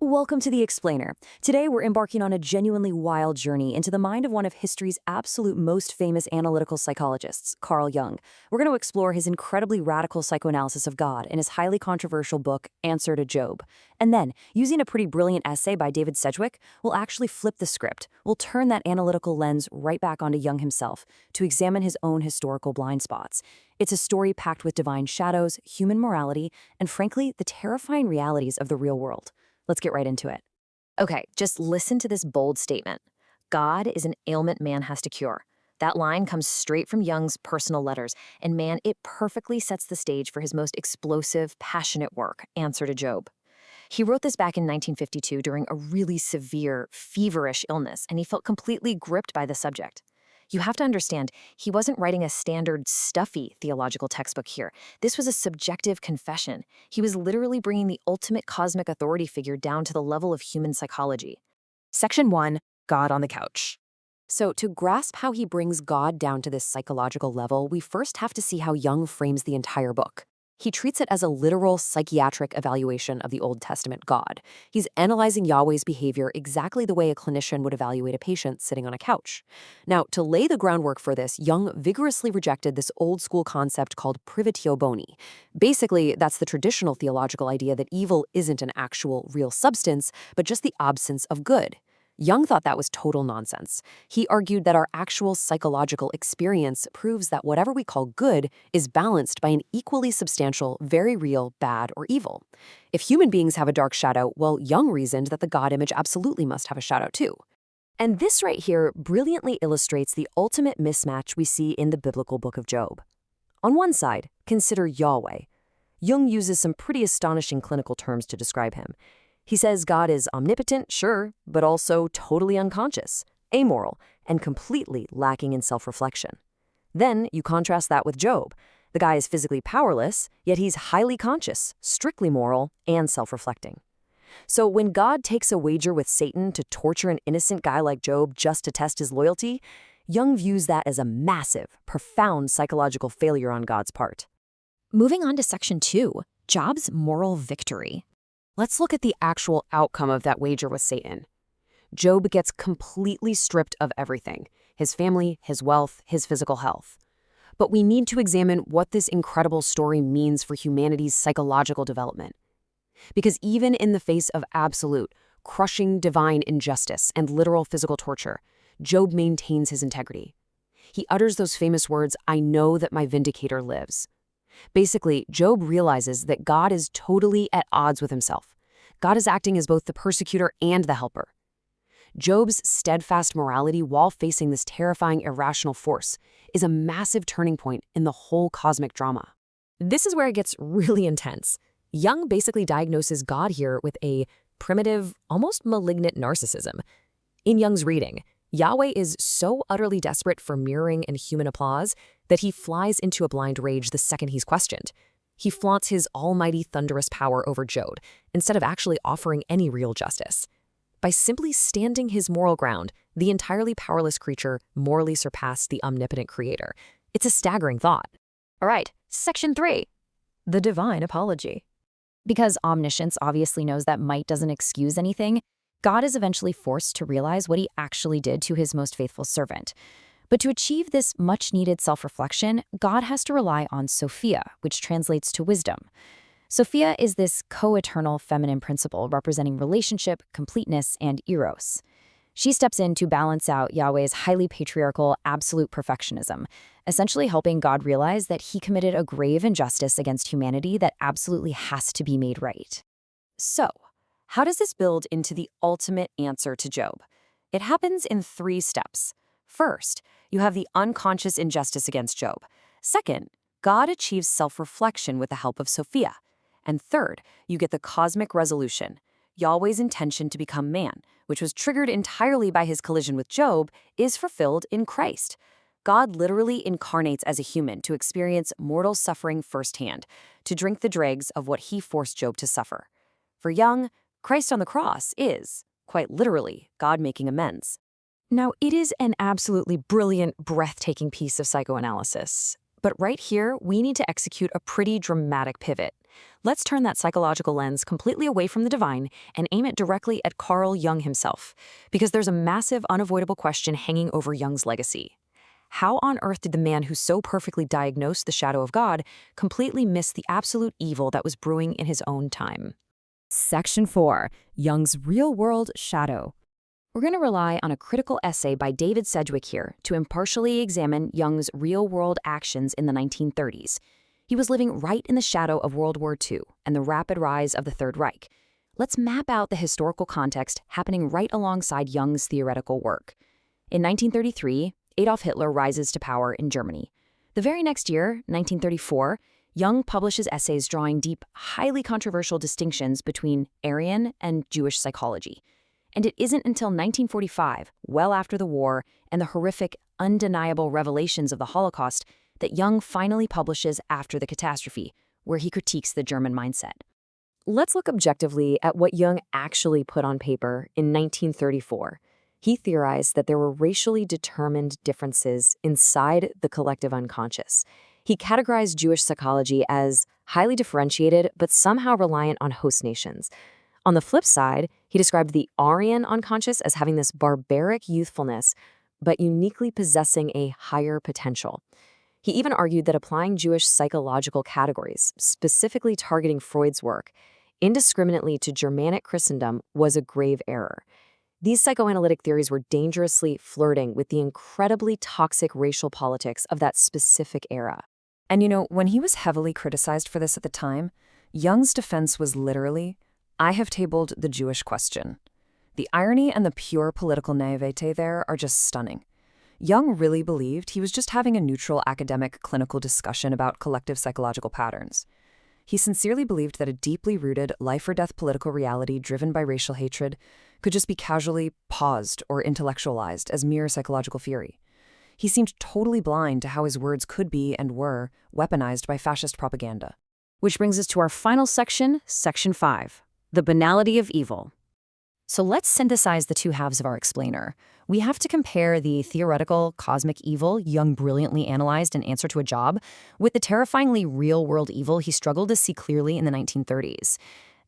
Welcome to The Explainer. Today we're embarking on a genuinely wild journey into the mind of one of history's absolute most famous analytical psychologists, Carl Jung. We're going to explore his incredibly radical psychoanalysis of God in his highly controversial book, Answer to Job. And then, using a pretty brilliant essay by David Sedgwick, we'll actually flip the script. We'll turn that analytical lens right back onto Jung himself to examine his own historical blind spots. It's a story packed with divine shadows, human morality, and frankly, the terrifying realities of the real world. Let's get right into it. Okay, just listen to this bold statement. God is an ailment man has to cure. That line comes straight from Jung's personal letters, and man, it perfectly sets the stage for his most explosive, passionate work, Answer to Job. He wrote this back in 1952 during a really severe, feverish illness, and he felt completely gripped by the subject. You have to understand, he wasn't writing a standard, stuffy theological textbook here. This was a subjective confession. He was literally bringing the ultimate cosmic authority figure down to the level of human psychology. Section 1, God on the Couch. So to grasp how he brings God down to this psychological level, we first have to see how Jung frames the entire book. He treats it as a literal psychiatric evaluation of the Old Testament God. He's analyzing Yahweh's behavior exactly the way a clinician would evaluate a patient sitting on a couch. Now, to lay the groundwork for this, Jung vigorously rejected this old-school concept called privatio boni. Basically, that's the traditional theological idea that evil isn't an actual, real substance, but just the absence of good. Jung thought that was total nonsense. He argued that our actual psychological experience proves that whatever we call good is balanced by an equally substantial, very real bad or evil. If human beings have a dark shadow, well, Jung reasoned that the God image absolutely must have a shadow too. And this right here brilliantly illustrates the ultimate mismatch we see in the biblical book of Job. On one side, consider Yahweh. Jung uses some pretty astonishing clinical terms to describe him. He says God is omnipotent, sure, but also totally unconscious, amoral, and completely lacking in self-reflection. Then you contrast that with Job. The guy is physically powerless, yet he's highly conscious, strictly moral, and self-reflecting. So when God takes a wager with Satan to torture an innocent guy like Job just to test his loyalty, Jung views that as a massive, profound psychological failure on God's part. Moving on to Section 2, Job's moral victory. Let's look at the actual outcome of that wager with Satan. Job gets completely stripped of everything: his family, his wealth, his physical health. But we need to examine what this incredible story means for humanity's psychological development. Because even in the face of absolute, crushing divine injustice and literal physical torture, Job maintains his integrity. He utters those famous words, "I know that my vindicator lives." Basically, Job realizes that God is totally at odds with himself. God is acting as both the persecutor and the helper. Job's steadfast morality while facing this terrifying irrational force is a massive turning point in the whole cosmic drama. This is where it gets really intense. Jung basically diagnoses God here with a primitive, almost malignant narcissism. In Jung's reading, Yahweh is so utterly desperate for mirroring and human applause that he flies into a blind rage the second he's questioned. He flaunts his almighty thunderous power over Job instead of actually offering any real justice. By simply standing his moral ground, the entirely powerless creature morally surpassed the omnipotent creator. It's a staggering thought. All right, Section 3, the divine apology. Because omniscience obviously knows that might doesn't excuse anything, God is eventually forced to realize what he actually did to his most faithful servant. But to achieve this much-needed self-reflection, God has to rely on Sophia, which translates to wisdom. Sophia is this co-eternal feminine principle representing relationship, completeness, and eros. She steps in to balance out Yahweh's highly patriarchal, absolute perfectionism, essentially helping God realize that he committed a grave injustice against humanity that absolutely has to be made right. So, how does this build into the ultimate answer to Job? It happens in 3 steps. First, you have the unconscious injustice against Job. Second, God achieves self-reflection with the help of Sophia. And third, you get the cosmic resolution. Yahweh's intention to become man, which was triggered entirely by his collision with Job, is fulfilled in Christ. God literally incarnates as a human to experience mortal suffering firsthand, to drink the dregs of what he forced Job to suffer. For Jung, Christ on the cross is, quite literally, God making amends. Now, it is an absolutely brilliant, breathtaking piece of psychoanalysis. But right here, we need to execute a pretty dramatic pivot. Let's turn that psychological lens completely away from the divine and aim it directly at Carl Jung himself, because there's a massive, unavoidable question hanging over Jung's legacy. How on earth did the man who so perfectly diagnosed the shadow of God completely miss the absolute evil that was brewing in his own time? Section 4. Jung's Real-World Shadow. We're going to rely on a critical essay by David Sedgwick here to impartially examine Jung's real-world actions in the 1930s. He was living right in the shadow of World War II and the rapid rise of the Third Reich. Let's map out the historical context happening right alongside Jung's theoretical work. In 1933, Adolf Hitler rises to power in Germany. The very next year, 1934, Jung publishes essays drawing deep, highly controversial distinctions between Aryan and Jewish psychology. And it isn't until 1945, well after the war and the horrific, undeniable revelations of the Holocaust, that Jung finally publishes After the Catastrophe, where he critiques the German mindset. Let's look objectively at what Jung actually put on paper in 1934. He theorized that there were racially determined differences inside the collective unconscious. He categorized Jewish psychology as highly differentiated but somehow reliant on host nations. On the flip side, he described the Aryan unconscious as having this barbaric youthfulness, but uniquely possessing a higher potential. He even argued that applying Jewish psychological categories, specifically targeting Freud's work, indiscriminately to Germanic Christendom was a grave error. These psychoanalytic theories were dangerously flirting with the incredibly toxic racial politics of that specific era. And when he was heavily criticized for this at the time, Jung's defense was literally, "I have tabled the Jewish question." The irony and the pure political naivete there are just stunning. Jung really believed he was just having a neutral academic clinical discussion about collective psychological patterns. He sincerely believed that a deeply rooted life-or-death political reality driven by racial hatred could just be casually paused or intellectualized as mere psychological theory. He seemed totally blind to how his words could be and were weaponized by fascist propaganda. Which brings us to our final section, Section 5, the banality of evil. So let's synthesize the two halves of our explainer. We have to compare the theoretical cosmic evil Jung brilliantly analyzed in Answer to a Job with the terrifyingly real-world evil he struggled to see clearly in the 1930s.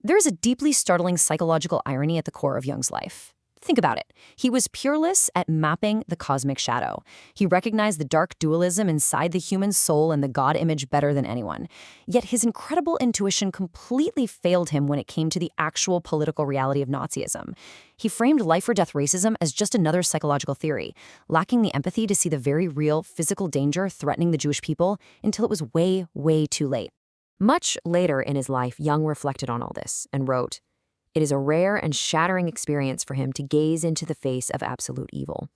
There's a deeply startling psychological irony at the core of Jung's life. Think about it. He was peerless at mapping the cosmic shadow. He recognized the dark dualism inside the human soul and the God image better than anyone. Yet his incredible intuition completely failed him when it came to the actual political reality of Nazism. He framed life-or-death racism as just another psychological theory, lacking the empathy to see the very real physical danger threatening the Jewish people until it was way, way too late. Much later in his life, Jung reflected on all this and wrote, "It is a rare and shattering experience for him to gaze into the face of absolute evil."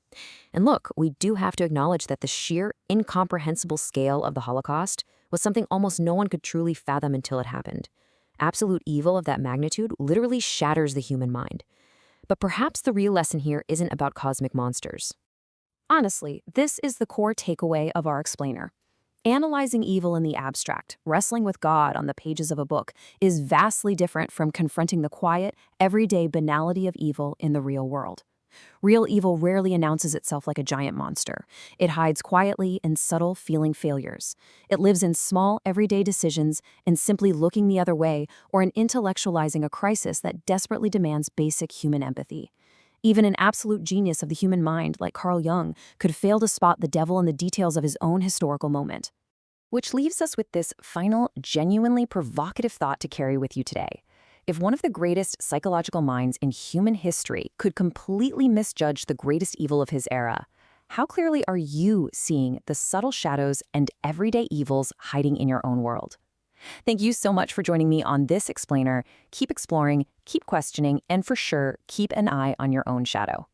And look, we do have to acknowledge that the sheer, incomprehensible scale of the Holocaust was something almost no one could truly fathom until it happened. Absolute evil of that magnitude literally shatters the human mind. But perhaps the real lesson here isn't about cosmic monsters. Honestly, this is the core takeaway of our explainer. Analyzing evil in the abstract, wrestling with God on the pages of a book, is vastly different from confronting the quiet, everyday banality of evil in the real world. Real evil rarely announces itself like a giant monster. It hides quietly in subtle feeling failures. It lives in small, everyday decisions and simply looking the other way or in intellectualizing a crisis that desperately demands basic human empathy. Even an absolute genius of the human mind like Carl Jung could fail to spot the devil in the details of his own historical moment. Which leaves us with this final, genuinely provocative thought to carry with you today. If one of the greatest psychological minds in human history could completely misjudge the greatest evil of his era, how clearly are you seeing the subtle shadows and everyday evils hiding in your own world? Thank you so much for joining me on this explainer. Keep exploring, keep questioning, and for sure, keep an eye on your own shadow.